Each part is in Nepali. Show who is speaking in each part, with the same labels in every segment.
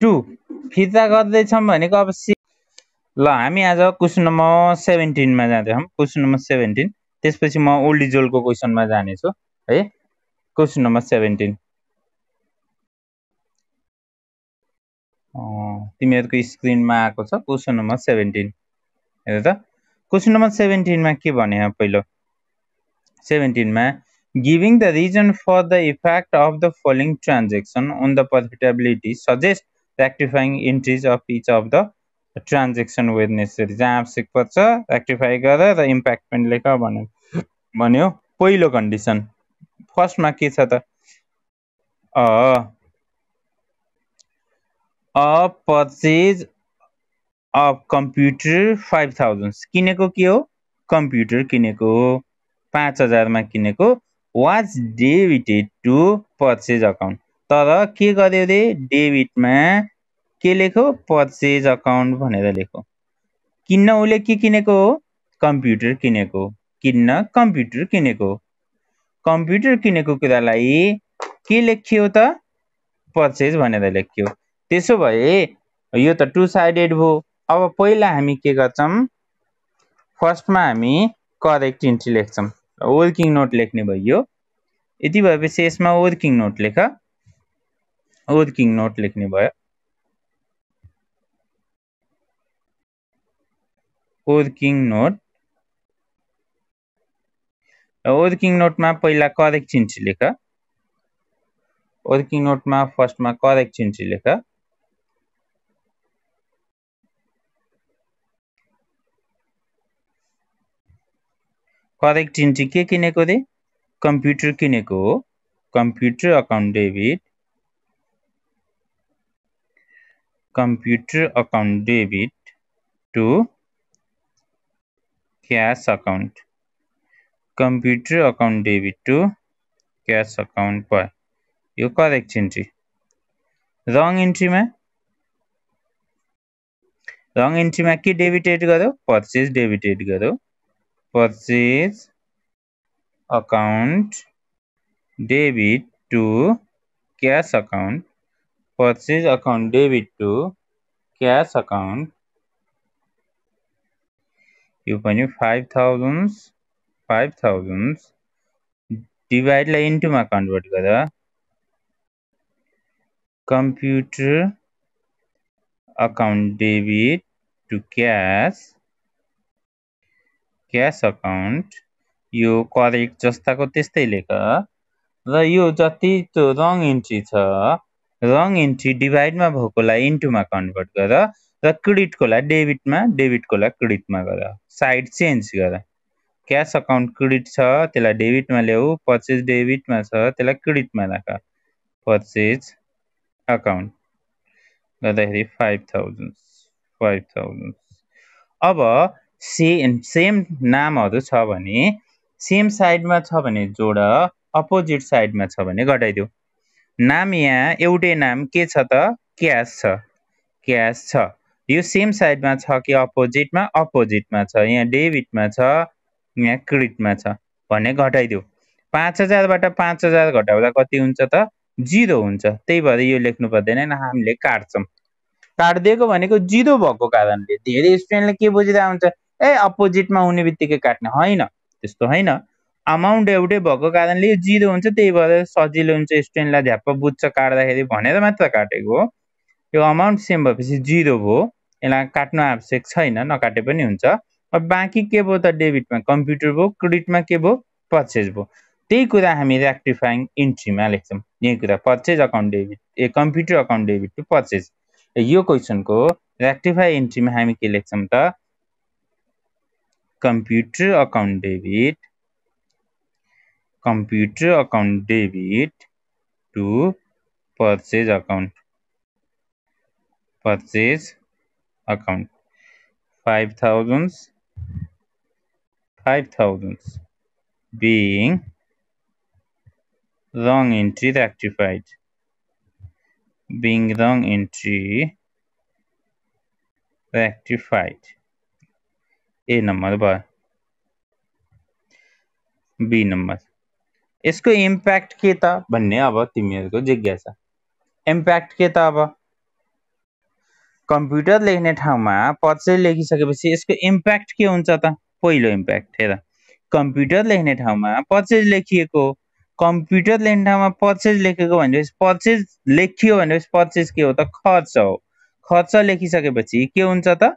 Speaker 1: 2 फिर्ता गर्दैछौँ भनेको अब ल हामी आज क्वेसन नम्बर 17 मा जाँदैछौँ। क्वेसन नम्बर 17 त्यसपछि म ओल्ड इजोलको क्वेसनमा जानेछु है। क्वेसन नम्बर 17 तिमीहरुको स्क्रिनमा आएको छ क्वेसन नम्बर 17 हेर त। क्वेसन नम्बर 17 मा के भने पहिलो 17 मा giving the reason for the effect of the following transaction on the profitability suggest rectifying entries of each of the transaction where necessary. जहाँ आवश्यक पर्छ रेक्टिफाई गर र इम्प्याक्ट पनि लेख भन्यो। पहिलो कन्डिसन फर्स्टमा के छ त अ पर्चेज अफ कम्प्युटर 5000 किनेको के हो कम्प्युटर किनेको 5000 मा किनेको was debited to purchase account. तर के गर्यो रे डेबिटमा के लेख्यो पर्चेज अकाउन्ट भनेर लेख्यो। किन्न उले के किनेको हो कम्प्युटर किनेको किन्न कम्प्युटर किनेको कम्प्युटर किनेको कुरालाई के लेख्यो त पर्चेज भनेर लेख्यो। त्यसो भए यो त टु साइडेड भयो। अब पहिला हामी के गर्छौं फर्स्टमा हामी करेक्ट इन्ट्री लेख्छौं वर्किङ नोट लेख्ने भयो। यति भएपछि यसमा वर्किङ नोट लेख वर्किङ नोट लेख्ने भयो। वर्किङ नोट वर्किङ नोटमा पहिला करेक्ट इन्ट्री लेख वर्किङ नोटमा फर्स्टमा करेक्ट इन्ट्री लेख। करेक्ट इन्ट्री के किनेको रे कम्प्युटर किनेको हो computer account debit computer account debit to cash account computer account debit to cash account भयो। यो करेक्ट इन्ट्री। रङ इन्ट्रीमा के डेबिटेड गर्यो पर्चेज डेबिटेड गर्यो purchase account debit to cash account purchase account debit to cash account. यो पनि 5000 डिभाइडलाई इन्टुमा कन्भर्ट गर computer account debit to cash account. यो करेक्ट जस्ताको त्यस्तै लेख र यो जति त्यो रङ इन्ट्री छ रङ इन्ट्री डिभाइडमा भएकोलाई इन्टुमा कन्भर्ट गर र क्रेडिटकोलाई डेबिटकोलाई क्रेडिटमा गर साइड चेन्ज गर। क्याश अकाउन्ट क्रेडिट छ त्यसलाई डेबिटमा ल्याऊ पर्चेज डेबिटमा छ त्यसलाई क्रेडिटमा राख पर्चेज अकाउन्ट गर्दाखेरि 5000। अब सेम नामहरु छ भने सेम साइडमा छ भने जोड अपोजिट साइडमा छ भने घटाइदेऊ। नाम यहाँ एउटै नाम के छ त क्याश छ यो सेम साइडमा छ कि अपोजिटमा छ। यहाँ डेबिटमा छ यहाँ क्रेडिटमा छ भने घटाइदेऊ। 5000 बाट 5000 घटाउँदा कति हुन्छ त 0 हुन्छ। त्यही भएर यो लेख्नु पर्दैन हामीले काट्छौं। काट्दिएको भनेको 0 भएको कारणले धेरै स्टुडेन्टले के बुझिरा हुन्छ ए अपोजिटमा हुने बित्तिकै काट्ने हैन त्यस्तो हैन। अमाउन्ट एउटै भएको कारणले यो 0 हुन्छ त्यही भएर सजिलो हुन्छ स्टुडेन्टलाई झ्याप्प बुझ्छ काट्दाखेरि भनेर मात्र काटेको हो। यो अमाउन्ट सेम भएपछि 0 भयो यसलाई काट्न आवश्यक छैन नकाटे पनि हुन्छ। अब बाँकी के भयो त डेबिटमा कम्प्युटर भयो क्रेडिटमा के भयो पर्चेज भयो। त्यही कुरा हामी रेक्टिफाइङ इन्ट्रीमा लेख्छौं। यही कुरा purchase account debit computer account debit to purchase. यो क्वेसनको रेक्टिफाई इन्ट्रीमा हामी के लेख्छौं त computer account debit to purchase account 5000 being wrong entry rectified A number भयो। बी नम्बर यसको इम्प्याक्ट के त भन्ने अब तिमीहरुको जिज्ञासा। इम्प्याक्ट के त अब कम्प्युटर लेख्ने ठाउँमा पर्चेज लेखिसकेपछि यसको इम्प्याक्ट के हुन्छ त? पहिलो इम्प्याक्ट हेर, कम्प्युटर लेख्ने ठाउँमा पर्चेज लेखिएको, कम्प्युटर लेख्ने ठाउँमा पर्चेज लेखेको भनेपछि पर्चेज लेखियो भनेपछि पर्चेज के हो त? खर्च हो। खर्च लेखिसकेपछि के हुन्छ त?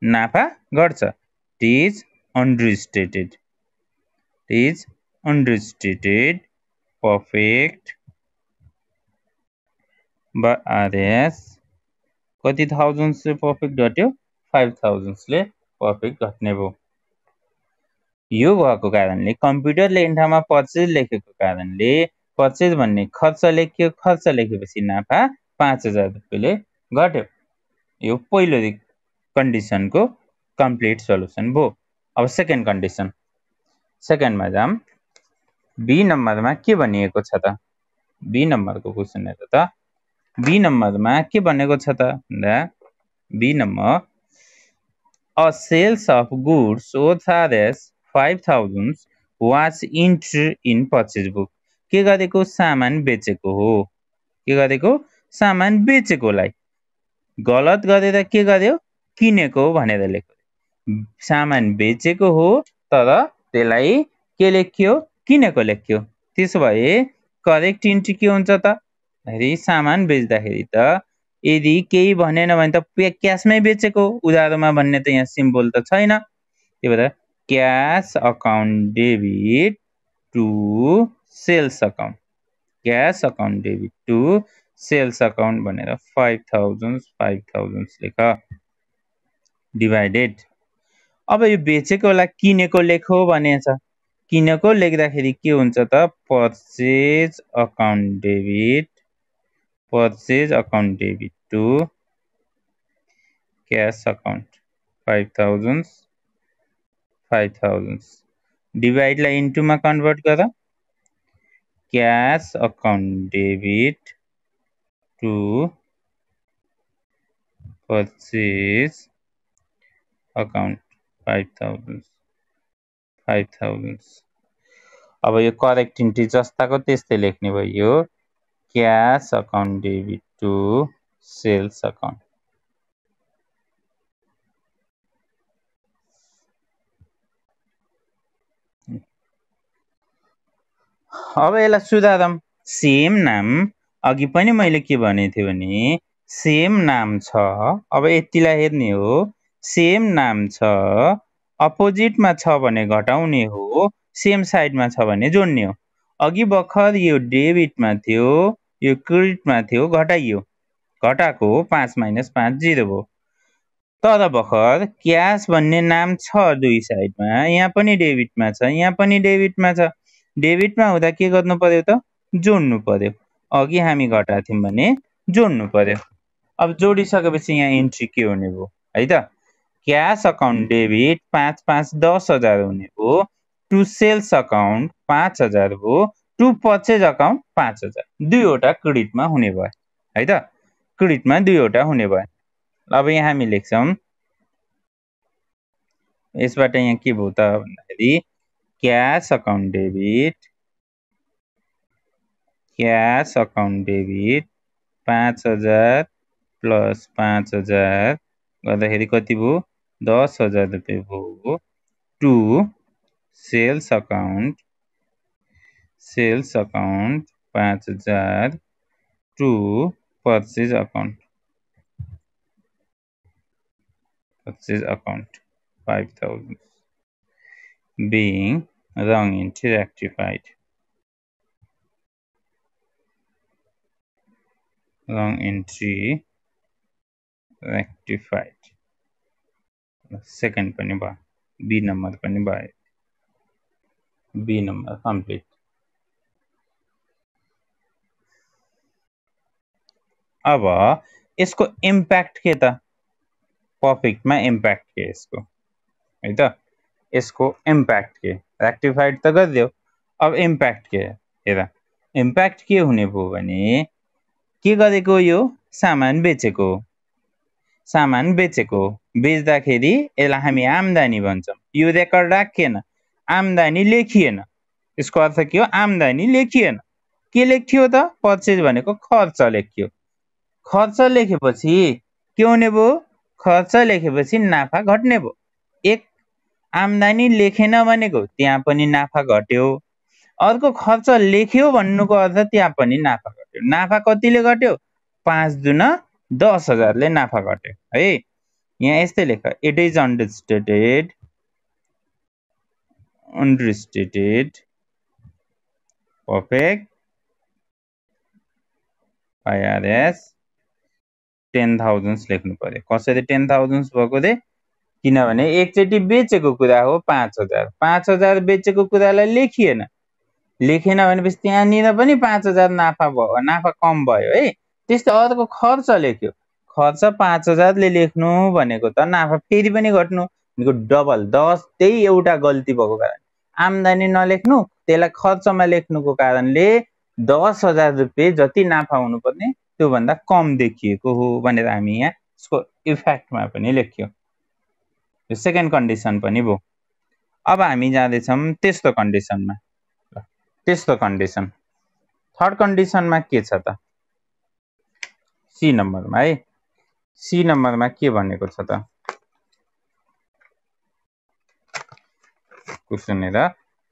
Speaker 1: नाफा घट्छ। It is understated. It is understated profit RS कति थाउजन्ड्सले प्रफिट घट्यो? 5000ले प्रफिट घट्ने भयो। यो भएको कारणले कम्प्युटर लेख्ने ठाउँमा पर्चेज लेखेको कारणले पर्चेज भन्ने खर्च लेखियो, खर्च लेखेपछि नाफा 5000 रुपैयाँले घट्यो। यो पहिलो कन्डिसनको कम्प्लिट सोलुसन भयो। अब सेकेन्ड कन्डिसन, सेकेन्डमा जाम। बी नम्बरमा के भनिएको छ त? बी नम्बरको क्वेसन हेर त। बी नम्बरमा के भनेको छ त भन्दा B number a sales of goods worth as 5000 was entered in purchase book. के गरेको? सामान बेचेको हो। के गरेको? सामान बेचेकोलाई गलत गरेर के गर्यो? किनेको भनेर लेख्यो। सामान बेचेको हो तर त्यसलाई के लेख्यो? किनेको लेख्यो। त्यसो भए करेक्ट इन्ट्री के हुन्छ त? हेरी सामान बेच्दाखेरि त यदि केही भनेन भने त क्यासमै बेचेको, उधारोमा भन्ने त यहाँ सिम्बल त छैन। त्यही भएर cash account debit to sales account, cash account debit to sales account भनेर 5000 लेख, डिभाइडेड। अब यो बेचेकोलाई किनेको लेखो भनेछ। किनेको लेख्दाखेरि के हुन्छ त? Purchase account debit, purchase account debit to cash account 5000 डिभाइडलाई इन्टुमा कन्भर्ट गर। Cash account debit to purchase account 5000। अब यो करेक्ट इन्ट्री जस्ताको त्यस्तै लेख्ने भयो। Cash account debit to sales account. अब यसलाई सुधारौँ। सेम नाम, अघि पनि मैले के भनेको थिएँ भने सेम नाम छ। अब यतिलाई हेर्ने हो। सेम नाम छ, अपोजिटमा छ भने घटाउने हो, सेम साइडमा छ भने जोड्ने हो। अघि भर्खर यो डेबिटमा थियो, यो क्रेडिटमा थियो, घटाइयो। घटाएको 5 - 5 0 भयो। तर भर्खर क्यास भन्ने नाम छ दुई साइडमा, यहाँ पनि डेबिटमा छ, यहाँ पनि डेबिटमा छ। डेबिटमा हुँदा के गर्नु पर्यो त? जोड्नु पर्यो। अघि हामी घटाएको थियौँ भने जोड्नु पर्यो। अब जोडिसकेपछि यहाँ इन्ट्री के हुने भयो है त? क्यास अकाउन्ट डेबिट 5 5 10,000 हुने भयो, टु सेल्स अकाउन्ट 5000 भयो, टु पर्चेज अकाउन्ट 5000। दुईवटा क्रेडिटमा हुने भयो है त? क्रेडिटमा दुईवटा हुने भयो। अब यहाँ हामी लेख्छौँ, यसबाट यहाँ के भयो त भन्दाखेरि cash account debit, cash account debit 5000 plus 5000 गर्दाखेरि कति भयो? 10,000 रुपियाँ भयो, to sales account 5000 to purchase account 5000 being wrong entry rectified. Wrong entry rectified. Second पनि भयो, बी नम्बर पनि भयो। B number complete. अब यसको इम्प्याक्ट के त? प्रफिटमा इम्प्याक्ट के यसको है त? यसको इम्प्याक्ट के? रेक्टिफाइड त गरिदियो। अब इम्प्याक्ट के? हेर, इम्प्याक्ट के हुने भयो भने के गरेको? यो सामान बेचेको, सामान बेचेको। बेच्दाखेरि यसलाई हामी आम्दानी भन्छौँ। यो रेकर्ड राखिएन, आम्दानी लेखिएन। यसको अर्थ के हो? आम्दानी लेखिएन। के लेख्यो त? पर्चेज भनेको खर्च लेख्यो। खर्च लेखेपछि के हुने भयो खर्च लेखेपछि नाफा घट्ने भयो एक आम्दानी लेखेन भनेको त्यहाँ पनि नाफा घट्यो अर्को खर्च लेख्यो भन्नुको अर्थ त्यहाँ पनि नाफा घट्यो नाफा कतिले घट्यो 5 दुना 10,000 ले नाफा घट्यो है यहाँ यस्तै लेख it is understated perfect IRS 10,000 लेख्नु पर्यो कसरी 10,000 भएको दे किनभने एकचोटी बेचेको कुरा हो 5,000 5,000 बेचेको कुरालाई लेखिएन लेखेन भनेपछि त्यहाँनिर पनि 5,000 नाफा भयो नाफा कम भयो है त्यस्तै अर्को खर्च लेख्यो खर्च 5,000 ले लेख्नु भनेको त नाफा फेरि पनि घट्नु भनेको डबल 10 त्यही एउटा गल्ती भएको कारण आम्दानी नलेख्नु त्यसलाई खर्चमा लेख्नुको कारणले 10,000 रुपैयाँ जति नाफा हुनुपर्ने त्यो भन्दा कम देखिएको हो भनेर हामी यहाँ यसको इफेक्टमा पनि लेख्यो यो सेकेन्ड कन्डिसन पनि भयो अब हामी जाँदै छौं तेस्रो कन्डिसनमा तेस्रो कन्डिसन थर्ड कन्डिसनमा के छ त सी नम्बरमा है सी नम्बरमा के भनेको छ त क्वेशन हेर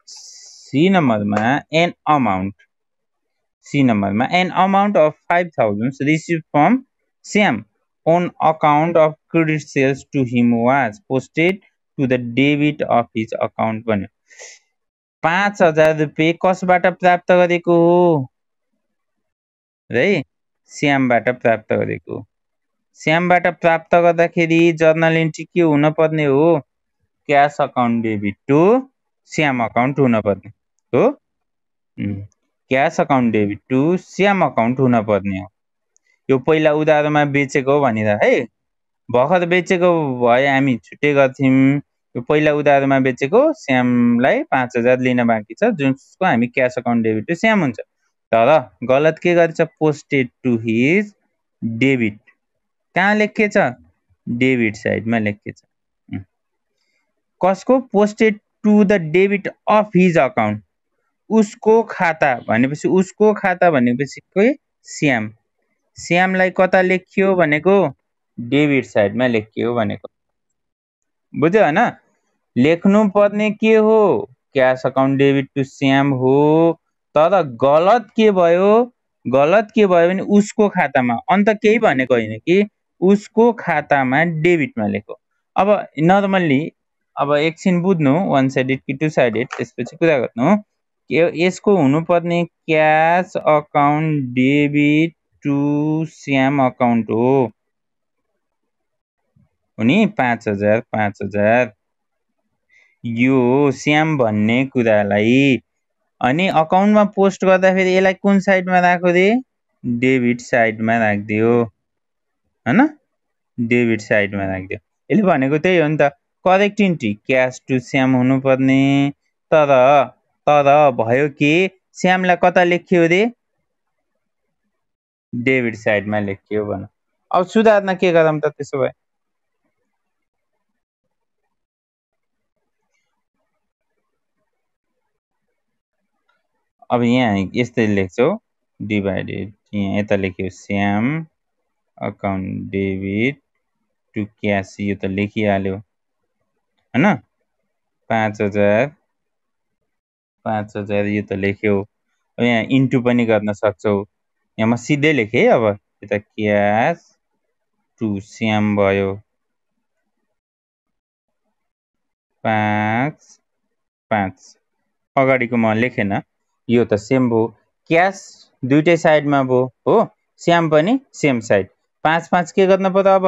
Speaker 1: सी नम्बरमा an amount of 5,000 received from Sam on account of credit sales to him was posted to the debit of his account भन्यो 5,000 रुपैयाँ कसबाट प्राप्त गरेको हो है श्यामबाट प्राप्त गरेको श्यामबाट प्राप्त गर्दाखेरि जर्नल एन्ट्री के हुन पर्ने हो cash account debit to Shyam account हुन पर्ने हो cash account debit to Shyam account हुन पर्ने हो यो पहिला उधारोमा बेचेको भनेर है भर्खर बेचेको भए हामी छुट्टै गर्थ्यौं यो पहिला उधारोमा बेचेको श्यामलाई 5,000 लिन बाँकी छ जसको हामी cash account debit to Shyam हुन्छ तर गलत के गर्छ पोस्टेड टु हिज डेबिट कहाँ लेखेछ डेबिट साइडमा लेखेछ कसको posted to the debit of his account उसको खाता भनेपछि उसको खाता भनेपछि के श्याम श्यामलाई कता लेखियो भनेको डेबिट साइडमा लेखियो भनेको बुझ्यो हैन लेख्नु पर्ने के हो cash account debit to Shyam हो तर गलत के भयो भने उसको खातामा अन्त केही भनेको हैन कि उसको खातामा डेबिटमा लेखो अब नर्मली अब एकछिन बुझ्नु वन साइडेड कि टु साइडेड त्यसपछि कुरा गर्नु यसको हुनुपर्ने cash account debit to Shyam account हो नि 5,000 यो श्याम भन्ने कुरालाई अनि अकाउन्टमा पोस्ट गर्दाखेरि यसलाई कुन साइडमा राख्यो रे डेबिट साइडमा राख्दियो हैन डेबिट साइडमा राख्दियो यसले भनेको त्यही हो नि त correct entry cash to Shyam हुनुपर्ने तर भयो कि श्यामलाई कता लेखियो रे डेबिट साइडमा लेखियो भन अब सुधार्न के गरौँ त त्यसो भए अब यहाँ यस्तै लेख्छौ डिभाइडेड यहाँ यता लेख्यो Shyam account debit to cash यो त लेखिहाल्यो हैन 5,000 यो त लेख्यो अब यहाँ इन्टु पनि गर्न सक्छौ यहाँ म सिधै लेखे अब यता क्याश टु श्याम भयो 5 अगाडिको म लेखेन यो त सेम भयो क्याश दुईटै साइडमा भयो हो श्याम पनि सेम साइड 5 के गर्न पर्यो अब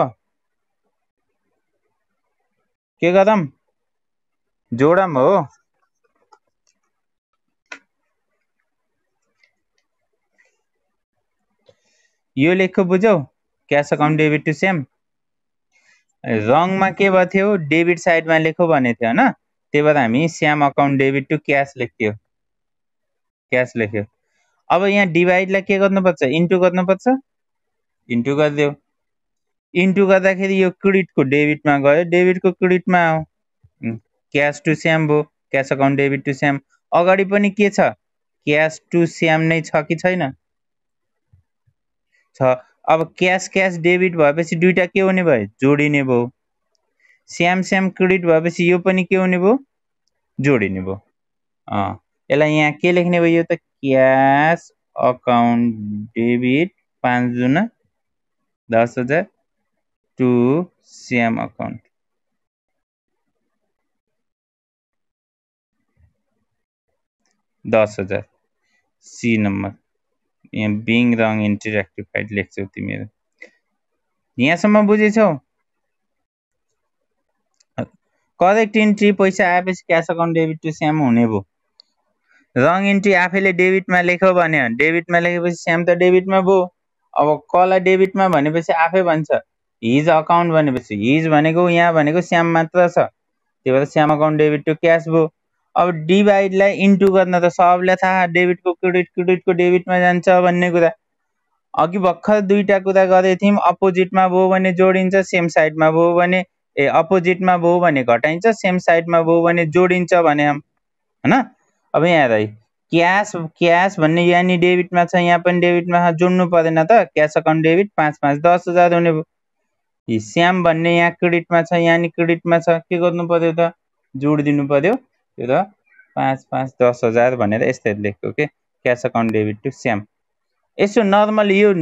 Speaker 1: के गरौँ जोडम हो यो लेखो बुझ्यौ cash account debit to Shyam रङमा के भयो थियो डेबिट साइडमा लेखो भने थियो हैन त्यही भएर हामी Shyam account debit to cash लेख्थ्यो क्याश लेख्यो अब यहाँ डिभाइडलाई के गर्नुपर्छ इन्टु गर्नुपर्छ इन्टु गरिदियो इन्टु गर्दाखेरि यो क्रेडिटको डेबिटमा गयो डेबिटको क्रेडिटमा आयो क्याश टु श्याम भयो cash account debit to Shyam अगाडि पनि के छ क्याश टु श्याम नै छ कि छैन छ अब क्यास क्यास डेबिट भएपछि दुईटा के हुने भयो? जोडिने भयो। स्याम स्याम क्रेडिट भएपछि यो पनि के हुने भयो? जोडिने भयो। यसलाई यहाँ के लेख्ने भयो त? क्यास अकाउन्ट डेबिट 5 दुना 10,000 टु स्याम अकाउन्ट 10,000। सी नम्बर यहाँ बिङ रङ एन्ट्री रेक्टिफाइड लेख्छौ तिमीहरू। यहाँसम्म बुझेछौ? करेक्ट इन्ट्री पैसा आएपछि क्यास अकाउन्ट डेबिट टु स्याम हुने भयो। रङ इन्ट्री आफैले डेबिटमा लेख्यो भने डेबिटमा लेखेपछि स्याम त डेबिटमा भयो। अब कलाई डेबिटमा भनेपछि आफै भन्छ हिज अकाउन्ट भनेपछि हिज भनेको यहाँ भनेको स्याम मात्र छ, त्यही भएर स्याम अकाउन्ट डेबिट टु क्यास भयो। अब डिभाइडलाई इन्टु गर्न त सबलाई थाहा, डेबिटको क्रेडिट क्रेडिटको डेबिटमा जान्छ भन्ने कुरा। अघि भर्खर दुईटा कुरा गरेको थियौँ, अपोजिटमा भयो भने जोडिन्छ, सेम साइडमा भयो भने अपोजिटमा भयो भने घटाइन्छ, सेम साइडमा भयो भने जोडिन्छ भने हैन। अब यहाँ हेर है, क्यास क्यास भन्ने यहाँ नि डेबिटमा छ, यहाँ पनि डेबिटमा छ, जोड्नु परेन त? क्यास अकाउन्ट डेबिट 5 5 10,000 हुने भयो। स्याम भन्ने यहाँ क्रेडिटमा छ, यहाँ नि क्रेडिटमा छ, के गर्नु पर्यो त? जोडिदिनु पर्यो। त्यो त 5 5 10,000 भनेर यस्तै लेख्यो के, क्यास अकाउन्ट डेबिट टु स्याम। यसो नर्मली यो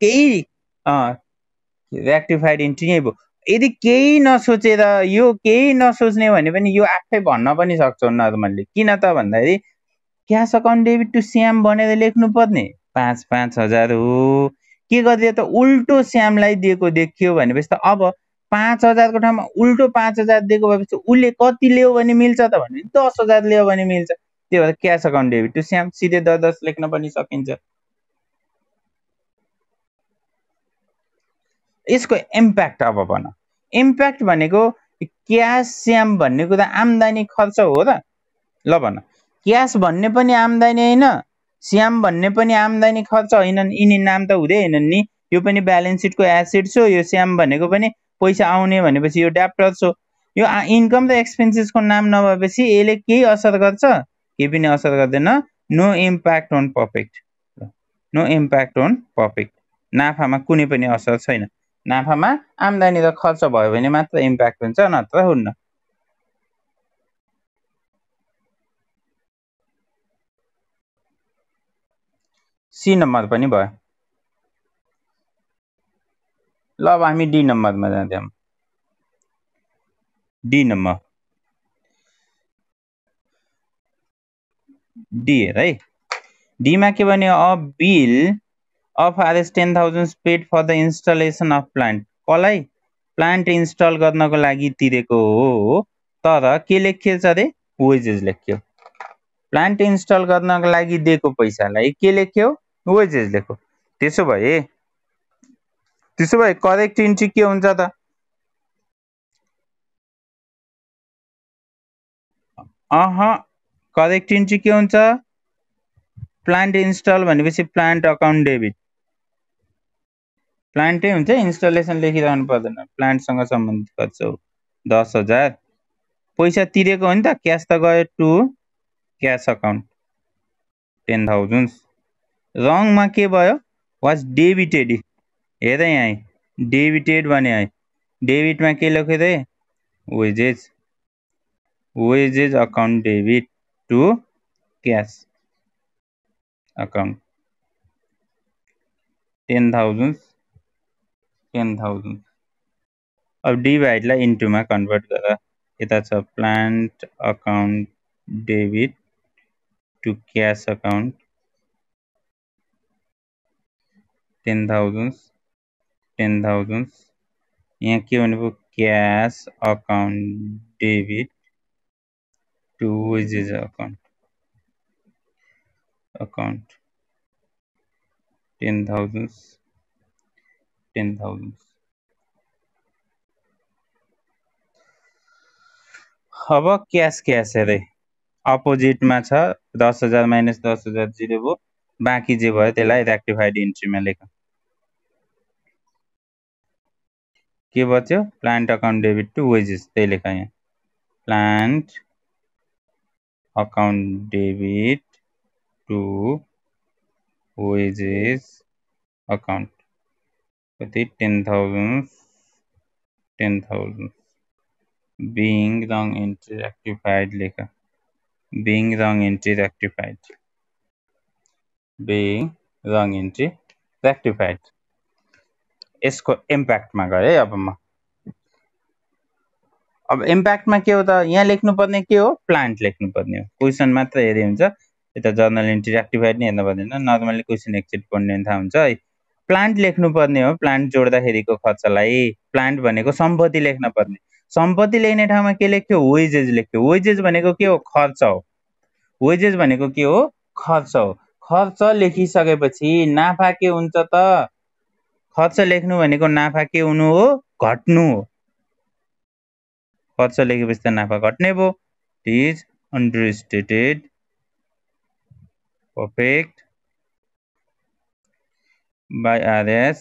Speaker 1: केही रेक्टिफाइड इन्ट्री यही भयो। यदि केही नसोचेर यो केही नसोच्ने भने पनि यो आफै भन्न पनि सक्छौ नर्मल्ली। किन त भन्दाखेरि क्यास अकाउन्ट डेबिट टु स्याम भनेर लेख्नु पर्ने 5 5,000 हो। के गरिदियो त? उल्टो स्यामलाई दिएको देखियो भनेपछि त अब 5,000 को ठाउँमा उल्टो 5,000 दिएको भएपछि उसले कति ल्यायो भने मिल्छ त भने 10,000 ल्यायो भने मिल्छ। त्यही भएर क्यास अकाउन्ट डेबिट टु स्याम सिधै 10 10 लेख्न पनि सकिन्छ। यसको इम्प्याक्ट अब भन। इम्प्याक्ट भनेको क्यास स्याम भन्ने कुरा आम्दानी खर्च हो र? ल भन, क्यास भन्ने पनि आम्दानी होइन, स्याम भन्ने पनि आम्दानी खर्च होइनन्, यिनी नाम त हुँदै हैनन् नि। यो पनि ब्यालेन्स सिटको एसेट्स हो, यो स्याम भनेको पनि पैसा आउने भनेपछि यो डेप्टर्स हो। यो इन्कम र एक्सपेन्सेसको नाम नभएपछि यसले केही असर गर्छ? केही पनि असर गर्दैन। No impact on profit, no impact on profit. नाफामा कुनै पनि असर छैन। नाफामा आम्दानी र खर्च भयो भने मात्र इम्प्याक्ट हुन्छ, नत्र हुन्न। सी नम्बर पनि भयो। ल अब हामी डी नम्बरमा जाँदैछौँ। डी नम्बर डी हेर है, डीमा के भन्यो? A bill of RS 10,000 paid for the installation of plant. कसलाई? प्लान्ट इन्स्टल गर्नको लागि तिरेको हो, तर के लेखिएछ अरे? वेजेस लेख्यो। प्लान्ट इन्स्टल गर्नको लागि दिएको पैसालाई के लेख्यो? वेजेस लेख्यो। त्यसो भए करेक्ट इन्ट्री के हुन्छ त? करेक्ट इन्ट्री के हुन्छ? प्लान्ट इन्स्टल भनेपछि प्लान्ट अकाउन्ट डेबिट, प्लान्टै हुन्छ, इन्स्टलेसन लेखिरहनु पर्दैन। प्लान्टसँग सम्बन्धित खर्च हो 10,000। पैसा तिरेको हो नि त, क्यास त गयो टु क्यास अकाउन्ट 10,000। रङमा के भयो? Was debited. हेर यहाँ डेबिटेड भने है, डेबिटमा के लेख्यो रे? Wages, wages account debit to cash account 10,000 10,000। अब डिभाइडलाई इन्टुमा कन्भर्ट गर। यता छ plant account debit to cash account 10,000 10,000। यहाँ के भनेको? Cash account debit to wages account 10,000 10,000। अब क्यास क्यास हेरे अपोजिटमा छ, 10,000 माइनस 10,000 0 भयो। बाँकी जे भयो त्यसलाई रेक्टिफाइड इन्ट्रीमा लेख। के बच्यो? Plant account debit to wages, त्यही लेख यहाँ। Plant account debit to wages account कति 10,000 being wrong entry rectified लेख being wrong entry rectified being wrong entry rectified यसको इम्प्याक्टमा गए अब म अब इम्प्याक्टमा के हो त यहाँ लेख्नुपर्ने के हो प्लान्ट लेख्नुपर्ने हो क्वेसन मात्र हेरि हुन्छ यता जर्नल एन्ट्री रेक्टिफाइड नि हेर्नु पर्दैन नर्मली क्वेसन एकचोटि पढ्ने भने थाहा हुन्छ है प्लान्ट लेख्नुपर्ने हो प्लान्ट जोड्दाखेरिको खर्चलाई प्लान्ट भनेको सम्पत्ति लेख्न पर्ने सम्पत्ति लेख्ने ठाउँमा के लेख्यो वेजेस लेख्यो वेजेस भनेको के हो खर्च हो वेजेस भनेको के हो खर्च हो खर्च लेखिसकेपछि नाफा के हुन्छ त खर्च लेख्नु भनेको नाफा के हुनु हो घट्नु हो खर्च लेखेपछि त नाफा घट्ने भयो it is understated profit by RS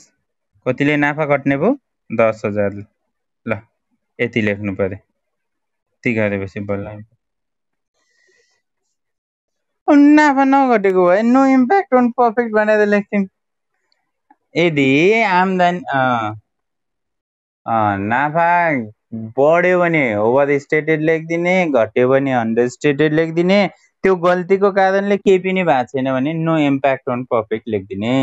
Speaker 1: कतिले नाफा घट्ने भयो 10,000 ल यति लेख्नु पर्यो यति गरेपछि बल्ल नाफा नघटेको भए नो इम्प्याक्ट अन पर्फेक्ट भनेर लेख्थ्यौँ यदि आम्दानी नाफा बढ्यो भने ओभर स्टेटेड लेखिदिने घट्यो भने अन्डर स्टेटेड लेखिदिने त्यो गल्तीको कारणले केही पनि भएको छैन भने नो इम्प्याक्ट अन पर्फेक्ट लेखिदिने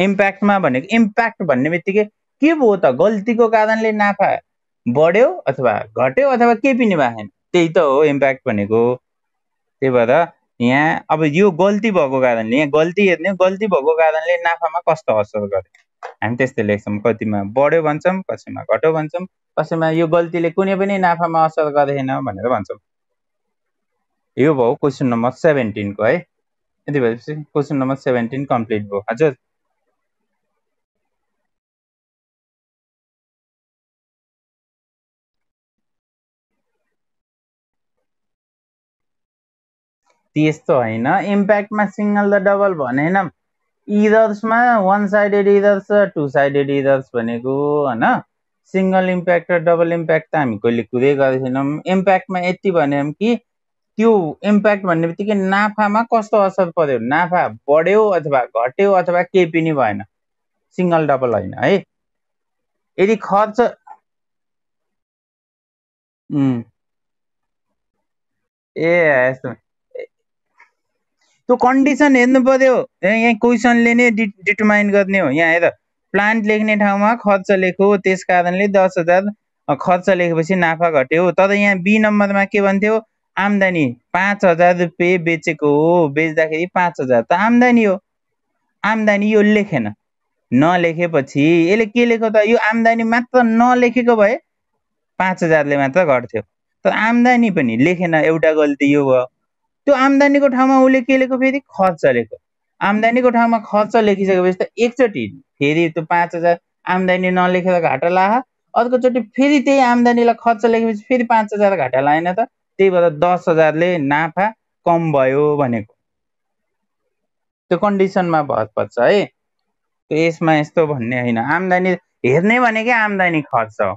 Speaker 1: इम्प्याक्टमा भनेको इम्प्याक्ट भन्ने बित्तिकै के भयो त गल्तीको कारणले नाफा बढ्यो अथवा घट्यो अथवा केही पनि भएन त्यही त हो इम्प्याक्ट भनेको त्यही भएर यहाँ अब यो गल्ती भएको कारणले यहाँ गल्ती हेर्ने गल्ती भएको कारणले नाफामा कस्तो असर गर्यो हामी त्यस्तै लेख्छौँ कतिमा बढ्यो भन्छौँ कसैमा घट्यो भन्छौँ कसैमा यो गल्तीले कुनै पनि नाफामा असर गरेन भनेर भन्छौँ यो भयो क्वेसन नम्बर 17 को है यति भएपछि क्वेसन नम्बर 17 कम्प्लिट भयो हजुर त्यस्तो हैन इम्प्याक्टमा सिंगल र डबल भनेन इदर्समा वन साइडेड इदर्स टु साइडेड इदर्स भनेको हैन सिंगल इम्प्याक्ट र डबल इम्प्याक्ट त हामी कहिले कुरै गरेको छैनौँ इम्प्याक्टमा यति भन्यौँ कि त्यो इम्प्याक्ट भन्ने बित्तिकै नाफामा कस्तो असर पर्यो नाफा बढ्यो अथवा घट्यो अथवा केही पनि भएन सिंगल डबल हैन है यदि खर्च ए यस्तो त्यो कन्डिसन हेर्नु पर्यो यहाँ क्वेसनले नै डिटरमाइन गर्ने हो यहाँ हेर प्लान्ट लेख्ने ठाउँमा खर्च लेखो त्यस कारणले 10,000 खर्च लेखेपछि नाफा घट्यो तर यहाँ बी नम्बरमा के भन्थ्यो आम्दानी 5,000 रुपियाँ बेचेको हो बेच्दाखेरि 5,000 त आम्दानी हो आम्दानी यो लेखेन नलेखेपछि यसले के लेख्यो त यो आम्दानी मात्र नलेखेको भए 5,000 ले मात्र घट्थ्यो तर आम्दानी पनि लेखेन एउटा गल्ती यो भयो त्यो आम्दानीको ठाउँमा उसले के लेख्यो फेरि खर्च लेख्यो आम्दानीको ठाउँमा खर्च लेखिसकेपछि त एकचोटि फेरि त्यो 5,000 आम्दानी नलेखेर घाटा लाह अर्कोचोटि फेरि त्यही आम्दानीलाई खर्च लेखेपछि फेरि 5,000 घाटा लाएन त त्यही भएर 10,000 ले नाफा कम भयो भनेको त्यो कन्डिसनमा भर पर्छ है त्यो यसमा यस्तो भन्ने हैन आम्दानी हेर्ने भनेकै आम्दानी खर्च हो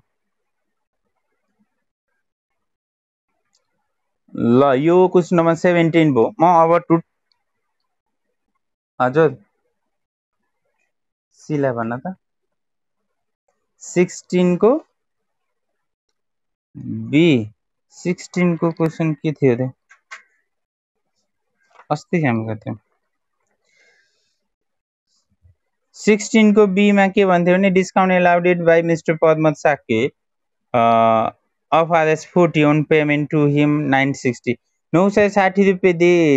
Speaker 1: ल यो क्वेसन नम्बर 17 भयो म अब हजुर सीलाई भन्न त 16 को बी 16 को क्वेसन के थियो रे अस्ति हामी गर्थ्यौं 16 को बी मा के भन्थ्यो भने discount allowed by mister Padmat Sake of RS 40 on payment to him 960 960 रुपियाँ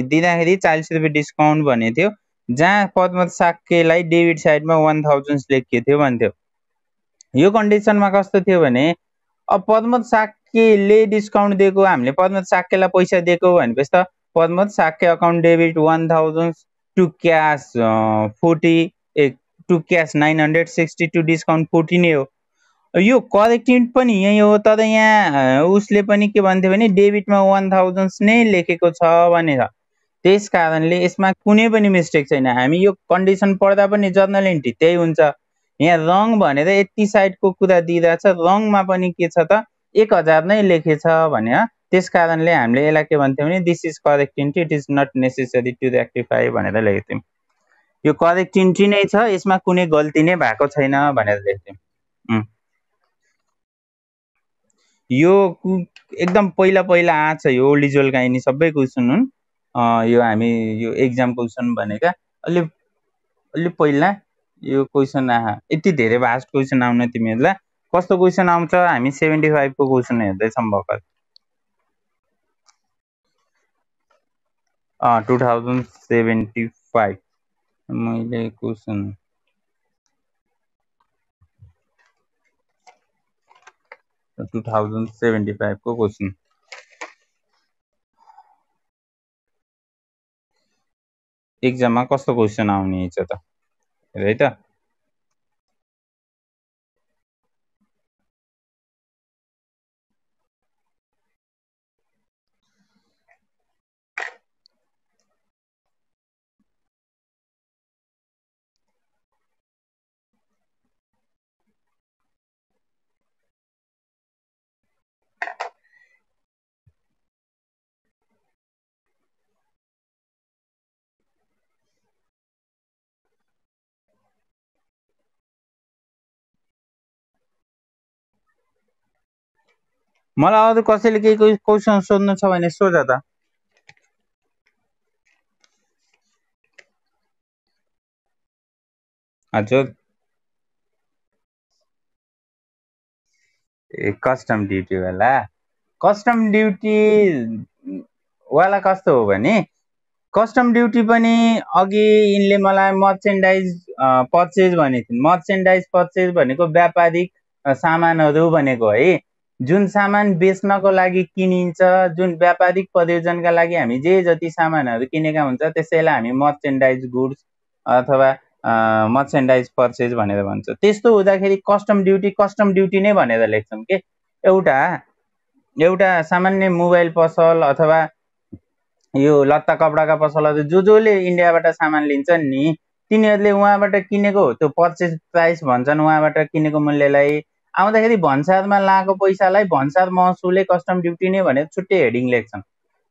Speaker 1: दिँदाखेरि 40 रुपियाँ डिस्काउन्ट भने थियो जहाँ पद्मत साकेलाई डेबिट साइडमा 1000 लेखिएको थियो भन्थ्यो यो कन्डिसनमा कस्तो थियो भने अब पद्मत साकेले डिस्काउन्ट दिएको हामीले पद्मत साकेलाई पैसा दिएको भनेपछि त Padmat Sake account debit 1000 to cash 40 to cash 960 to discount 40 नै हो यो करेक्टिङ पनि यही हो तर यहाँ उसले पनि के भन्थ्यो भने डेबिटमा 1000 नै लेखेको छ भनेर त्यस कारणले यसमा कुनै पनि मिस्टेक छैन हामी यो कन्डिसन पढ्दा पनि जर्नल एन्ट्री त्यही हुन्छ यहाँ रङ भनेर यति साइडको कुरा दिइरहेछ रङमा पनि के छ त 1000 नै लेखेछ भने त्यस कारणले हामीले यसलाई के भन्थ्यौं भने this is correct entry it is not necessary to rectify भनेर लेख्थ्यौं यो करेक्ट इन्ट्री नै छ, यसमा कुनै गल्ती नै भएको छैन भनेर लेख्थ्यौँ। यो एकदम पहिला पहिला आएको छ, यो ओल्ड इज काइनी सबै क्वेसन हुन्। यो हामी यो एक्जाम क्वेसन भनेका अलि अलि पहिला यो क्वेसन आहा, यति धेरै भास्ट क्वेसन आउन तिमीहरूलाई कस्तो क्वेसन आउँछ, हामी 75 को क्वेसन हेर्दैछौँ भर्खर। 2075 मैले क्वेसन 2075 को क्वेसन। एक्जाममा कस्तो क्वेसन आउने छ त, है त। मलाई अरू कसैले केही क्वेसन सोध्नु छ भने सोध त। हजुर, कस्टम ड्युटी वाला, कस्टम ड्युटी वाला कस्तो हो भने, कस्टम ड्युटी पनि अघि यिनले मलाई मर्चेन्डाइज पर्चेज भनेको थिइन्। मर्चेन्डाइज पर्चेज भनेको व्यापारिक सामानहरू भनेको है, जुन सामान बेच्नको लागि किनिन्छ, जुन व्यापारिक प्रयोजनका लागि हामी जे जति सामानहरू किनेका हुन्छ त्यसैलाई हामी मर्चेन्डाइज गुड्स अथवा मर्चेन्डाइज पर्चेज भनेर भन्छ। त्यस्तो हुँदाखेरि कस्टम ड्युटी नै भनेर लेख्छौँ के। एउटा सामान्य मोबाइल पसल अथवा यो लत्ता कपडाका पसलहरू जसले इन्डियाबाट सामान लिन्छन् नि, तिनीहरूले उहाँबाट किनेको त्यो पर्चेज प्राइस भन्छन्, उहाँबाट किनेको मूल्यलाई आउँदाखेरि भन्सारमा लागेको पैसालाई भन्सार महसुलै कस्टम ड्युटी नै भनेर छुट्टै हेडिङ लेख्छन्।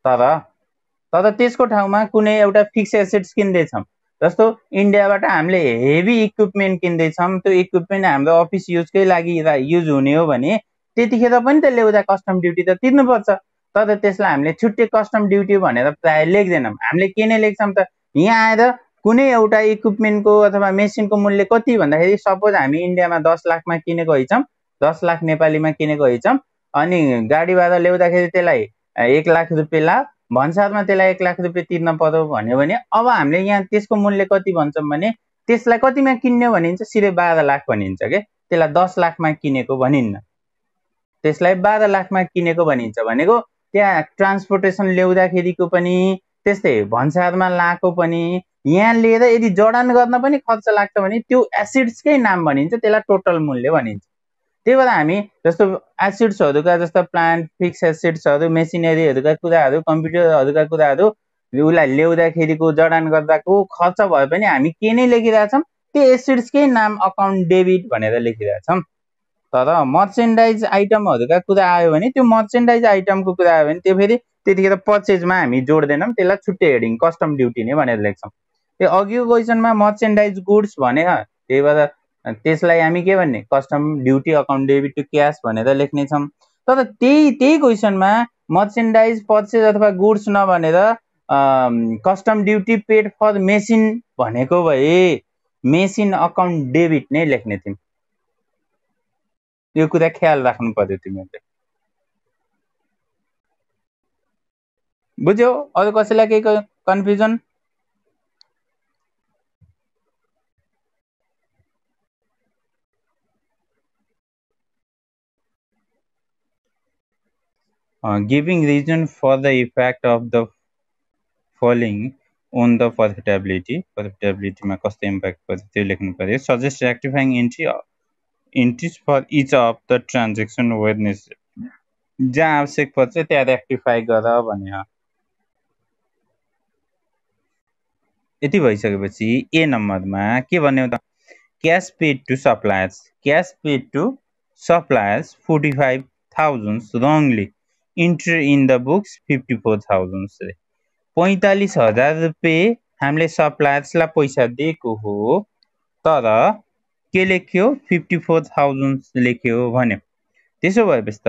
Speaker 1: तर त्यसको ठाउँमा कुनै एउटा फिक्स एसेट्स किन्दैछौँ, जस्तो इन्डियाबाट हामीले हेभी इक्विपमेन्ट किन्दैछौँ, त्यो इक्विपमेन्ट हाम्रो अफिस युजकै लागि युज हुने हो भने त्यतिखेर पनि त ल्याउँदा कस्टम ड्युटी त तिर्नुपर्छ। तर त्यसलाई हामीले छुट्टै कस्टम ड्युटी भनेर प्राय लेख्दैनौँ। हामीले के नै लेख्छौँ त, यहाँ आएर कुनै एउटा इक्विपमेन्टको अथवा मेसिनको मूल्य कति भन्दाखेरि सपोज हामी इन्डियामा 10 लाखमा किनेको हैछौँ, 10 लाख नेपालीमा किनेको हैछौँ, अनि गाडी भाडा ल्याउँदाखेरि त्यसलाई 1 लाख रुपियाँ ला भन्सारमा त्यसलाई 1 लाख रुपियाँ तिर्न पर्यो भन्यो भने अब हामीले यहाँ त्यसको मूल्य कति भन्छौँ भने त्यसलाई कतिमा किन्ने भनिन्छ, सिधै 12 लाख भनिन्छ के। त्यसलाई 10 लाखमा किनेको भनिन्न, त्यसलाई 12 लाखमा किनेको भनिन्छ। भनेको त्यहाँ ट्रान्सपोर्टेसन ल्याउँदाखेरिको पनि त्यस्तै, भन्सारमा लाएको पनि, यहाँ लिएर यदि जडान गर्न पनि खर्च लाग्छ भने त्यो एसिड्सकै नाम भनिन्छ, त्यसलाई टोटल मूल्य भनिन्छ। त्यही भएर हामी जस्तो एसिड्सहरूका जस्ता प्लान्ट फिक्स एसिड्सहरू, मेसिनरीहरूका कुराहरू, कम्प्युटरहरूका कुराहरू उसलाई ल्याउँदाखेरिको जडान गर्दाको खर्च भए पनि हामी के नै लेखिरहेछौँ, त्यो एसिड्सकै नाम अकाउन्ट डेबिट भनेर लेखिरहेछौँ। तर मर्चेन्डाइज आइटमहरूका कुरा आयो भने, त्यो मर्चेन्डाइज आइटमको कुरा आयो भने त्यो फेरि त्यतिखेर पर्चेजमा हामी जोड्दैनौँ, त्यसलाई छुट्टै हेडिङ कस्टम ड्युटी नै भनेर लेख्छौँ। त्यो अघिको क्वेसनमा मर्चेन्डाइज गुड्स भने, त्यही भएर त्यसलाई हामी के भन्ने, custom duty account debit to cash भनेर लेख्नेछौँ। तर त्यही क्वेसनमा मर्चेन्डाइज पर्चेज अथवा गुड्स नभनेर custom duty paid for machine भनेको भए मेसिन अकाउन्ट डेबिट नै लेख्ने थियौँ। यो कुरा ख्याल राख्नु पर्यो तिमीहरूले। बुझ्यौ? अरू कसैलाई केही confusion? Giving reason for the effect of the following on the profitability मा कस्तो इम्प्याक्ट पर्छ त्यो लेख्नु पर्यो। Suggest rectifying entries for each of the transaction where necessary, जहाँ आवश्यक पर्छ त्यहाँ रेक्टिफाई गर भने। यति भइसकेपछि ए नम्बरमा के भन्यो त, cash paid to suppliers, cash paid to suppliers 45,000 wrongly, entry in the books 54,000। 45,000 रुपियाँ हामीले सप्लायर्सलाई पैसा दिएको हो, तर के लेख्यो 54,000 लेख्यो भन्यो। त्यसो भएपछि त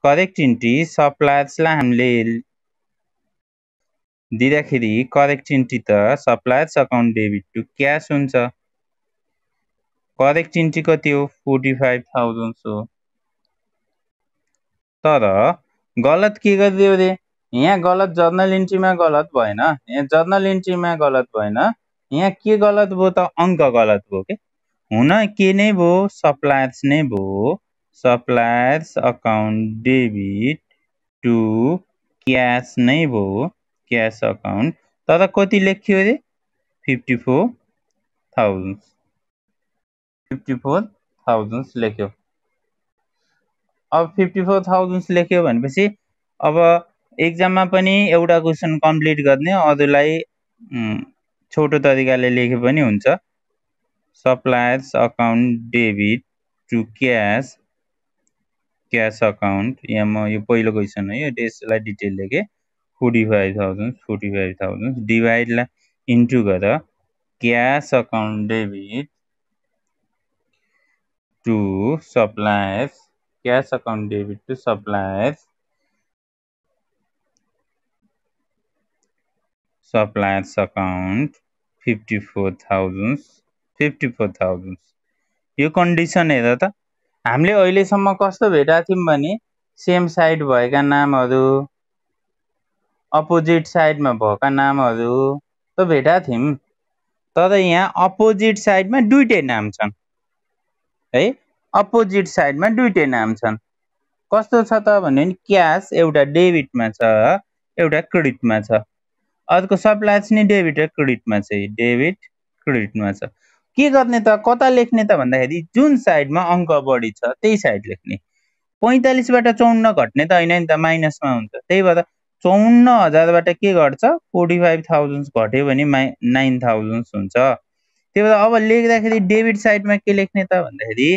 Speaker 1: करेक्ट इन्ट्री सप्लायर्सलाई हामीले दिँदाखेरि करेक्ट इन्ट्री त suppliers account debit to cash हुन्छ। करेक्ट इन्ट्री कति हो 45,000 हो। तर गलत के गरिदियो रे, यहाँ गलत जर्नल इन्ट्रीमा गलत भएन, यहाँ जर्नल इन्ट्रीमा गलत भएन, यहाँ के गलत भयो त अङ्क गलत भयो के। हुन के नै भयो सप्लायर्स नै भयो, suppliers account debit to cash नै भयो, क्यास अकाउन्ट। तर कति लेख्यो रे 54,000, 54,000 लेख्यो। अब 54,000 लेख्यो भनेपछि अब एक्जाममा पनि एउटा क्वेसन कम्प्लिट गर्ने, अरूलाई छोटो तरिकाले लेखे पनि हुन्छ। Suppliers account debit to cash, cash account, यहाँ म यो पहिलो क्वेसन है, यो त्यसलाई डिटेल लेखेँ। 45,000, 45,000 डिभाइडलाई इन्टु गरेर cash account debit to suppliers, cash account debit to suppliers, suppliers account 54,000, 54,000। यो कन्डिसन हेर त, हामीले अहिलेसम्म कस्तो भेटाएको थियौँ भने सेम साइड भएका नामहरू, अपोजिट साइडमा भएका नामहरू त भेटाएको थियौँ। तर यहाँ अपोजिट साइडमा दुईटै नाम छन् है, अपोजिट साइडमा दुईटै नाम छन्। कस्तो छ त भने क्यास एउटा डेबिटमा छ, एउटा क्रेडिटमा छ। अर्को सप्लायर्स नि डेबिट र क्रेडिटमा छ, डेबिट क्रेडिटमा छ। के गर्ने त, कता लेख्ने त भन्दाखेरि जुन साइडमा अङ्क बढी छ त्यही साइड लेख्ने। 45बाट 54 घट्ने त होइन नि त, माइनसमा हुन्छ। त्यही भएर 54,000बाट के घट्छ 45,000 घट्यो भने 9,000 हुन्छ। त्यही भएर अब लेख्दाखेरि डेबिट साइडमा के लेख्ने त भन्दाखेरि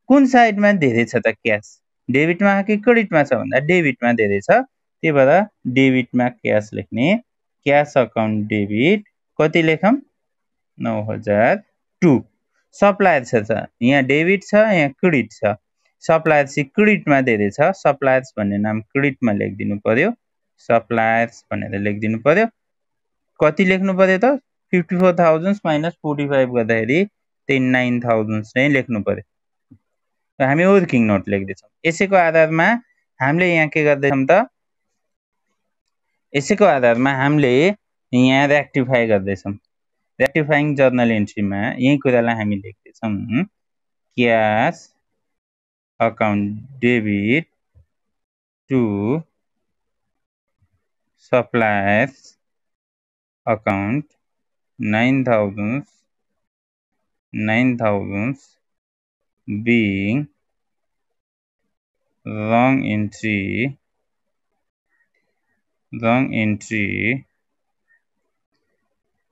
Speaker 1: कुन साइडमा धेरै छ त क्यास, डेबिटमा कि क्रेडिटमा छ भन्दा डेबिटमा धेरै छ। त्यही भएर डेबिटमा क्यास लेख्ने। क्यास अकाउन्ट डेबिट कति लेखौँ 9,002। सप्लायर्स छ, यहाँ डेबिट छ, यहाँ क्रेडिट छ। सप्लायर्स क्रेडिटमा धेरै छ, सप्लायर्स भन्ने नाम क्रेडिटमा लेखिदिनु पर्यो, सप्लायर्स भनेर लेखिदिनु पर्यो। कति लेख्नु पर्यो त 54,000 माइनस 45 गर्दाखेरि त्यही 9,000 नै लेख्नु पर्यो। हामी वर्किङ नोट लेख्दैछौँ। यसैको आधारमा हामीले यहाँ के गर्दैछौँ त, यसैको आधारमा हामीले यहाँ रेक्टिफाई गर्दैछौँ। रेक्टिफाइङ जर्नल एन्ट्रीमा यही कुरालाई हामी लेख्दैछौँ, cash account debit to suppliers account 9,000 being wrong entry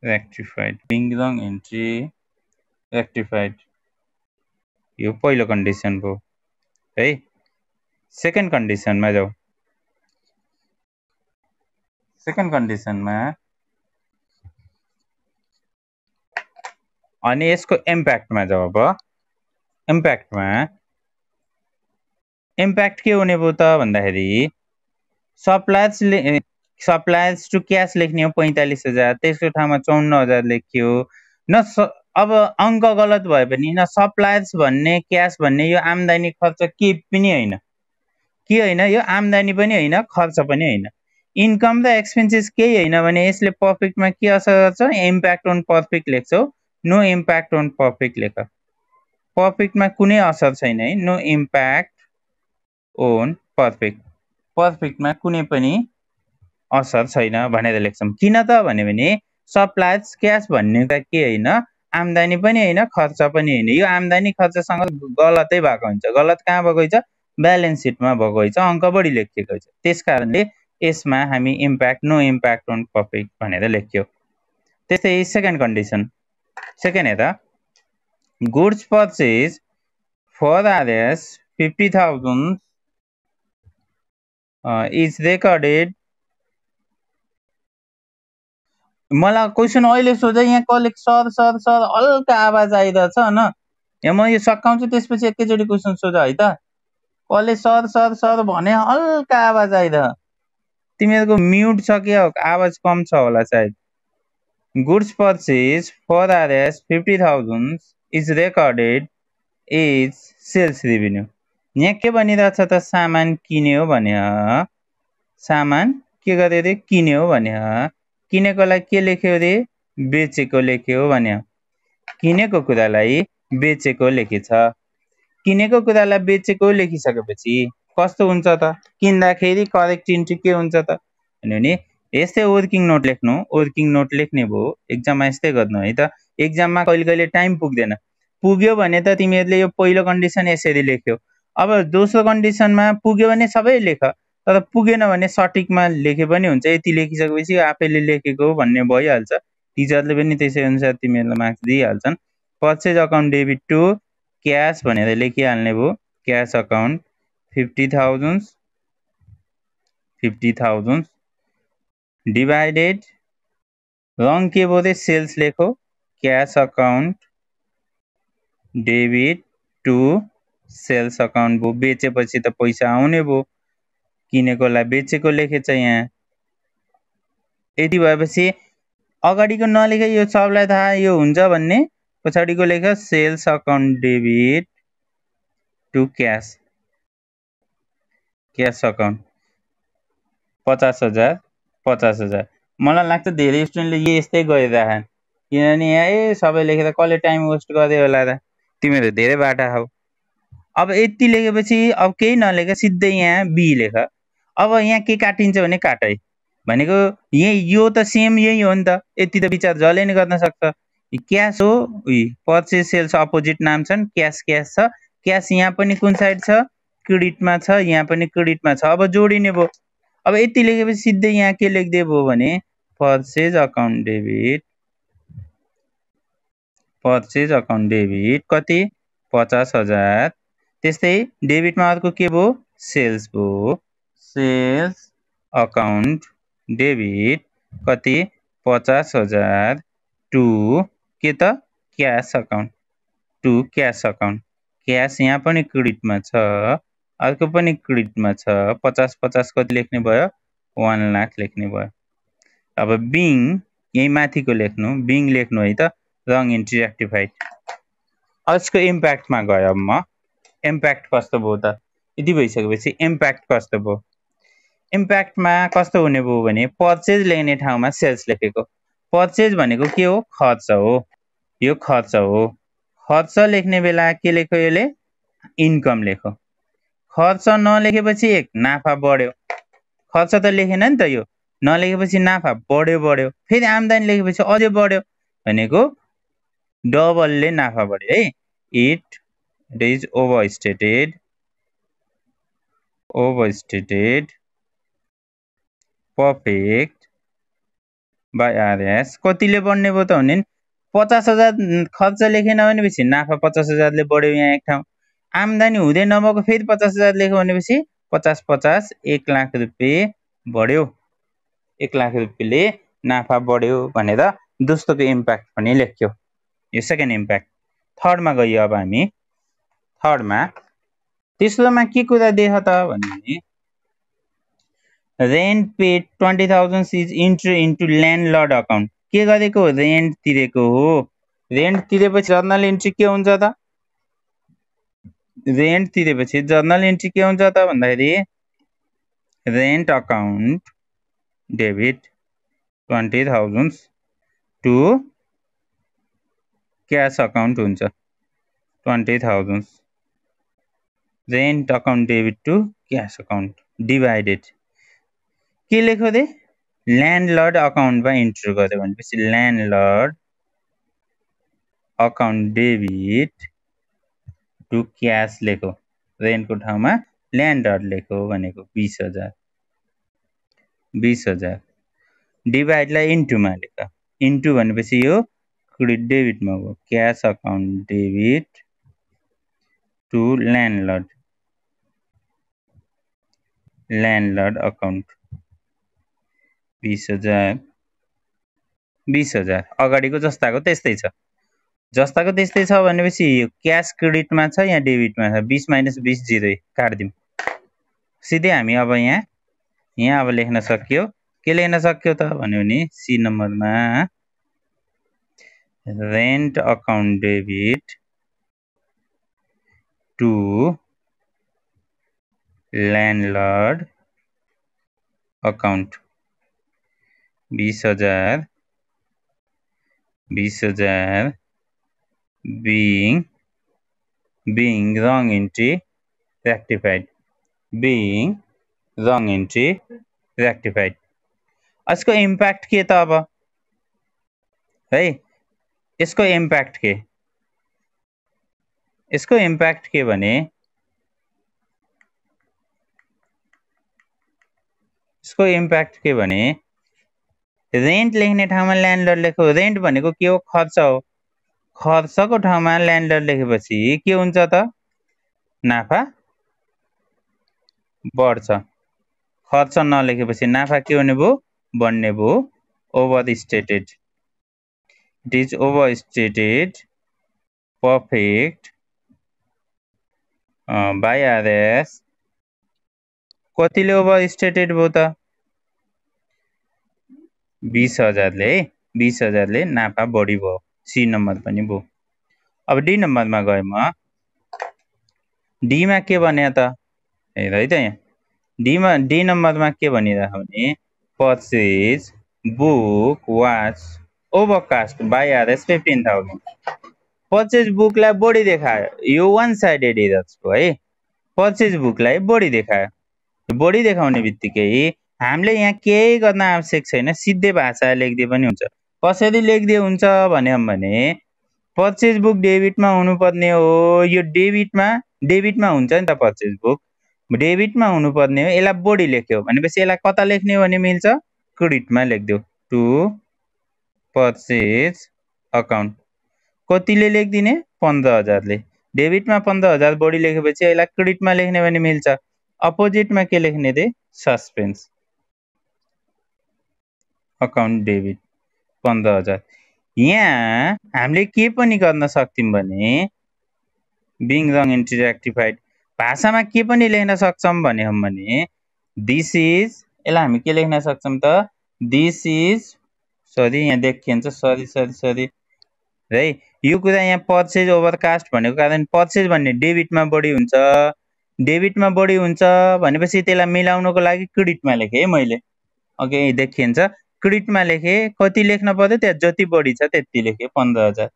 Speaker 1: rectified, being wrong entry rectified। यो पहिलो कन्डिसन भयो है। सेकेन्ड कन्डिसनमा जाऊ। सेकेन्ड कन्डिसनमा अनि यसको इम्प्याक्टमा जाऊ। अब इम्प्याक्ट के हुने भयो त भन्दाखेरि सप्लायर्स टु क्यास लेख्ने हो 45,000, त्यसको ठाउँमा 54,000 लेख्यो न। अब अङ्क गलत भयो भने न सप्लायर्स भन्ने क्यास भन्ने यो आम्दानी खर्च के पनि होइन, के होइन, यो आम्दानी पनि होइन, खर्च पनि होइन। इन्कम र एक्सपेन्सेस केही होइन भने यसले प्रफिटमा के असर गर्छ, इम्प्याक्ट अन प्रफिट लेख्छौ। नो इम्प्याक्ट अन प्रफिट लेख, प्रफिटमा कुनै असर छैन है, नो इम्प्याक्ट ओन प्रफिट, प्रफिटमा कुनै पनि असर छैन भनेर लेख्छौँ। किन त भने सप्लायर्स क्यास भन्ने त के होइन, आम्दानी पनि होइन, खर्च पनि होइन। यो आम्दानी खर्चसँग गलतै भएको हुन्छ। गलत कहाँ भएको हुन्छ, ब्यालेन्स सिटमा भएको हुन्छ, अङ्क बढी लेखिएको हुन्छ। त्यस कारणले यसमा हामी impact, no impact on profit भनेर लेख्यो। त्यस्तै सेकेन्ड कन्डिसन, सेकेन्ड हेर, goods purchase for RS 50,000 is recorded मलाई क्वेसन अहिले सोझै यहाँ कसले सर सर सर हल्का आवाज आइरहेछ होइन यहाँ म यो सकाउँछु त्यसपछि एकैचोटि क्वेसन सोध है त कसले सर सर सर भने हल्का आवाज आइरह तिमीहरूको म्युट छ कि आवाज कम छ होला सायद goods purchase for RS 50,000 is recorded is sales revenue यहाँ के भनिरहेछ त सामान किन्यो भने सामान के गर्यो रे किन्यो भने किनेकोलाई के लेख्यो रे बेचेको लेख्यो भने किनेको कुरालाई बेचेको लेखेछ किनेको कुरालाई बेचेको लेखिसकेपछि कस्तो हुन्छ त किन्दाखेरि करेक्ट इन्ट्री के हुन्छ त भने यस्तै वर्किङ नोट लेख्नु वर्किङ नोट लेख्ने भयो एक्जाममा यस्तै गर्नु है त एक्जाममा कहिले कहिले टाइम पुग्दैन पुग्यो भने त तिमीहरूले यो पहिलो कन्डिसन यसरी लेख्यो अब दोस्रो कन्डिसनमा पुग्यो भने सबै लेख तर पुगेन भने सठिकमा लेखे पनि हुन्छ यति लेखिसकेपछि आफैले लेखेको भन्ने भइहाल्छ टिचरले पनि त्यसै अनुसार तिमीहरूलाई मार्क्स दिइहाल्छन् purchase account debit to cash भनेर लेखिहाल्ने भयो क्यास अकाउन्ट 50,000 डिभाइडेड रङ के भयो रे सेल्स लेखो cash account debit to sales account भयो बेचेपछि त पैसा आउने भयो किनेकोलाई बेचेको लेखेछ यहाँ यति भएपछि अगाडिको नलेखे यो सबलाई थाहा यो हुन्छ भन्ने पछाडिको लेख sales account debit to cash cash account 50,000 मलाई लाग्छ धेरै स्टुडेन्टले यस्तै गरिरहेछन् किनभने यहाँ सबै लेखेर कसले टाइम वेस्ट गर्यो होला त तिमीहरू धेरै बाटा हौ अब यति लेखेपछि अब केही नलेख सिधै यहाँ बी लेख अब यहाँ के काटिन्छ भने काटै भनेको यही यो त सेम यही हो नि त यति त विचार जसले नि गर्न सक्छ क्यास हो पर्चेज सेल्स अपोजिट नाम छन् क्यास क्यास छ क्यास यहाँ पनि कुन साइड छ क्रेडिटमा छ यहाँ पनि क्रेडिटमा छ अब जोडिने भयो अब यति लेखेपछि सिधै यहाँ के लेख्दै भयो भने पर्चेज अकाउन्ट डेबिट कति 50,000 त्यस्तै डेबिटमा अर्को के भयो सेल्स भयो सेल्स अकाउन्ट डेबिट कति 50,000 टु के त cash account to cash account cash यहाँ पनि क्रेडिटमा छ अर्को पनि क्रेडिटमा छ 50 कति लेख्ने भयो 1 लाख लेख्ने भयो अब बिङ यही माथिको लेख्नु बिङ लेख्नु है त रङ इन्ट्री रेक्टिफाइड यसको इम्प्याक्टमा गयो अब म इम्प्याक्ट कस्तो भयो त यति भइसकेपछि इम्प्याक्ट कस्तो भयो इम्प्याक्टमा कस्तो हुने भयो भने पर्चेज लेख्ने ठाउँमा सेल्स लेखेको पर्चेज भनेको के हो खर्च हो यो खर्च हो खर्च लेख्ने बेला के लेख्यो यसले इन्कम लेख्यो खर्च नलेखेपछि एक नाफा बढ्यो खर्च त लेखेन नि त यो नलेखेपछि नाफा बढ्यो फेरि आम्दानी लेखेपछि अझै बढ्यो भनेको डबलले नाफा बढ्यो है it is overstated profit by RS कतिले बढ्ने भयो त भने 50,000 खर्च लेखेन भनेपछि नाफा 50,000ले बढ्यो यहाँ एक ठाउँ आम्दानी हुँदै नभएको फेरि 50,000 लेख्यो भनेपछि 50 1 लाख रुपियाँ बढ्यो 1 लाख रुपियाँले नाफा बढ्यो भनेर दोस्रोको इम्प्याक्ट पनि लेख्यो यो सेकेन्ड इम्प्याक्ट थर्डमा गयो अब हामी थर्डमा तेस्रोमा के कुरा देख त भने rent paid 20,000 is entry into landlord account के गरेको रेन्ट तिरेको हो रेन्ट तिरेपछि जर्नल इन्ट्री के हुन्छ त रेन्ट तिरेपछि जर्नल इन्ट्री के हुन्छ त भन्दाखेरि rent account debit 20,000 to cash account हुन्छ 20,000 rent account debit to cash account divided के लेख्यो रे ल्यान्डलर्ड अकाउन्टमा इन्ट्री गर्यो भनेपछि landlord account debit to cash लेख्यो रेन्टको ठाउँमा ल्यान्डलर्ड लेख्यो भनेको 20,000 डिभाइडलाई इन्टुमा लेख इन्टु भनेपछि यो क्रेडिट डेबिटमा भयो cash account debit to landlord account 20,000 20,000 अगाडिको जस्ताको त्यस्तै छ। जस्ताको त्यस्तै छ भनेपछि क्यास क्रेडिटमा छ या डेबिटमा छ 20 - 20 0 काट्दिउँ। सिधै हामी अब यहाँ अब लेख्न सक्यो। के लेख्न सक्यो त भन्यो भने सी नम्बरमा rent account debit to landlord account 20,000 being wrong entry rectified. यसको इम्प्याक्ट के त अब है? यसको इम्प्याक्ट के भने रेन्ट लेख्ने ठाउँमा ल्यान्डलर्ड लेख्यो। रेन्ट भनेको के हो? खर्च हो। खर्चको ठाउँमा ल्यान्डलर्ड लेखेपछि के हुन्छ त? नाफा बढ्छ। खर्च नलेखेपछि नाफा के हुने भयो? बढ्ने भयो। Overstated. It is overstated profit by RS. कतिले ओभरस्टेटेड भयो त? 20,000 ले है। 20,000 ले नाफा बढी भयो। सी नम्बर पनि भयो। अब डी नम्बरमा गए म डीमा के भने त? हेर है त यहाँ डी नम्बरमा के भनिरहेको भने purchase book was overcast by RS 15,000। Purchase बुकलाई बढी देखायो। यो वान साइडेड एरर्स हो है। पर्चेज बुकलाई बढी देखायो। बढी देखाउने बित्तिकै हामीले यहाँ केही गर्न आवश्यक छैन। सिधै भाषा लेख्दै पनि हुन्छ। कसरी लेख्दै हुन्छ भने पर्चेज बुक डेबिटमा हुनुपर्ने हो। यो डेबिटमा हुन्छ नि त पर्चेज बुक। डेबिटमा हुनुपर्ने हो। यसलाई बढी लेख्यो भनेपछि यसलाई कता लेख्ने हो भने मिल्छ? क्रेडिटमा लेख्दियो। टु पर्चेज अकाउन्ट कतिले लेखिदिने? 15,000 ले। डेबिटमा 15,000 बढी लेखेपछि यसलाई क्रेडिटमा लेख्ने भने मिल्छ। अपोजिटमा के लेख्ने रे? Suspense account debit 15,000। यहाँ हामीले के पनि गर्न सक्छौँ भने बिङ रङ एन्ट्री रेक्टिफाइड भाषामा के पनि लेख्न सक्छौँ भने दिस इज यसलाई हामी के लेख्न सक्छौँ त? दिस इज सरी यहाँ देखिन्छ सरी है। यो कुरा यहाँ पर्चेज ओभरकास्ट भनेको कारण पर्चेज भन्ने डेबिटमा बढी हुन्छ। डेबिटमा बढी हुन्छ भनेपछि त्यसलाई मिलाउनको लागि क्रेडिटमा लेखेँ है मैले। ओके देखिन्छ क्रेडिटमा लेखेँ। कति लेख्न पर्यो? त्यहाँ जति बढी छ त्यति लेखेँ 15,000।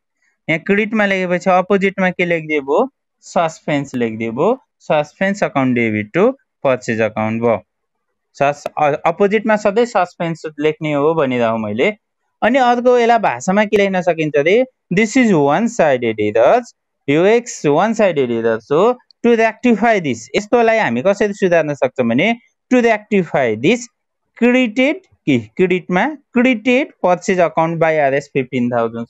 Speaker 1: यहाँ क्रेडिटमा लेखेपछि अपोजिटमा के लेखिदियो भयो? सस्पेन्स लेखिदियो भयो। Suspense account debit to purchase account भयो। अपोजिटमा सधैँ सस्पेन्स लेख्ने हो भनिरहेको मैले। अनि अर्को यसलाई भाषामा के लेख्न सकिन्छ रे? This is one sided errors. यो एक्स वान साइडेड एरर्स हो। टु रेक्टिफाई दिस यस्तोलाई हामी कसरी सुधार्न सक्छौँ भने to rectify this credited purchase account by RS 15,000।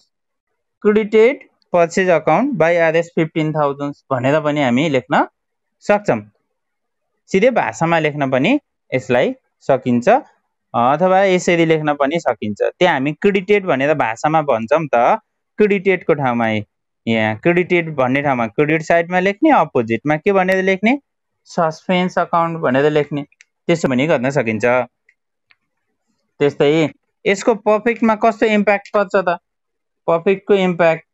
Speaker 1: Credited purchase account by RS 15,000 भनेर पनि हामी लेख्न सक्छौँ। सिधै भाषामा लेख्न पनि यसलाई सकिन्छ अथवा यसरी लेख्न पनि सकिन्छ। त्यहाँ हामी क्रेडिटेड भनेर भाषामा भन्छौँ त। क्रेडिटेडको ठाउँमा यहाँ क्रेडिटेड भन्ने ठाउँमा क्रेडिट साइडमा लेख्ने, अपोजिटमा के भनेर लेख्ने? सस्पेन्स अकाउन्ट भनेर लेख्ने। त्यसो पनि गर्न सकिन्छ। त्यस्तै यसको प्रफिटमा कस्तो इम्प्याक्ट पर्छ त? प्रफिटको इम्प्याक्ट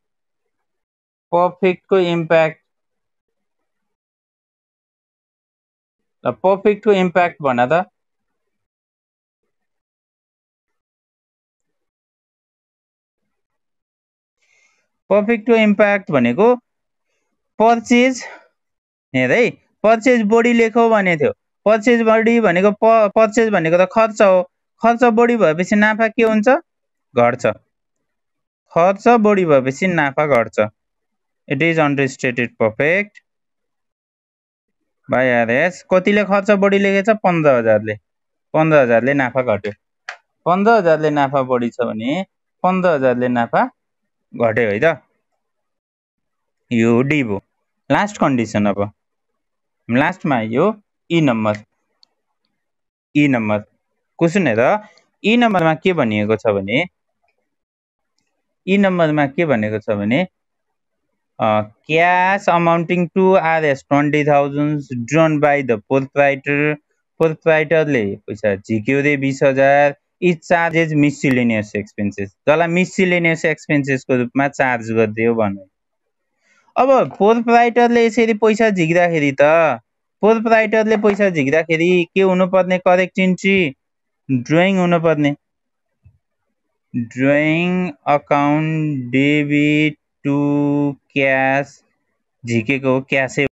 Speaker 1: भन त। प्रफिटको इम्प्याक्ट भनेको पर्चेज हेर है। पर्चेज बढी लेखौ भने थियो। पर्चेज बढी भनेको पर्चेज भनेको त खर्च हो। खर्च बढी भएपछि नाफा के हुन्छ? घट्छ। खर्च बढी भएपछि नाफा घट्छ। It is understated profit by RS. कतिले खर्च बढी लेखेछ? 15,000 ले। 15,000 ले नाफा घट्यो। 15,000 ले नाफा बढी छ भने 15,000 ले नाफा घट्यो है त। यो डी भयो। लास्ट कन्डिसन अब लास्टमा यो ई नम्बर क्वेसन हेर। ई नम्बरमा के भनिएको छ भने यी नम्बरमा के भनेको छ भने cash amounting to Rs 20,000 drawn by the proprietor. प्रोप्राइटरले पैसा झिक्यो रे 20,000. इज चार्जेस मिसलेनियस एक्सपेन्सेस, जसलाई मिसलेनियस एक्सपेन्सेसको रूपमा चार्ज गरिदियो भन्यो। अब प्रोप्राइटरले यसरी पैसा झिक्दाखेरि त प्रोप्राइटरले पैसा झिक्दाखेरि के हुनुपर्ने करेक्ट इन्ट्री ड्रइङ हुनुपर्ने। Drawing account debit to cash झिकेको क्यासै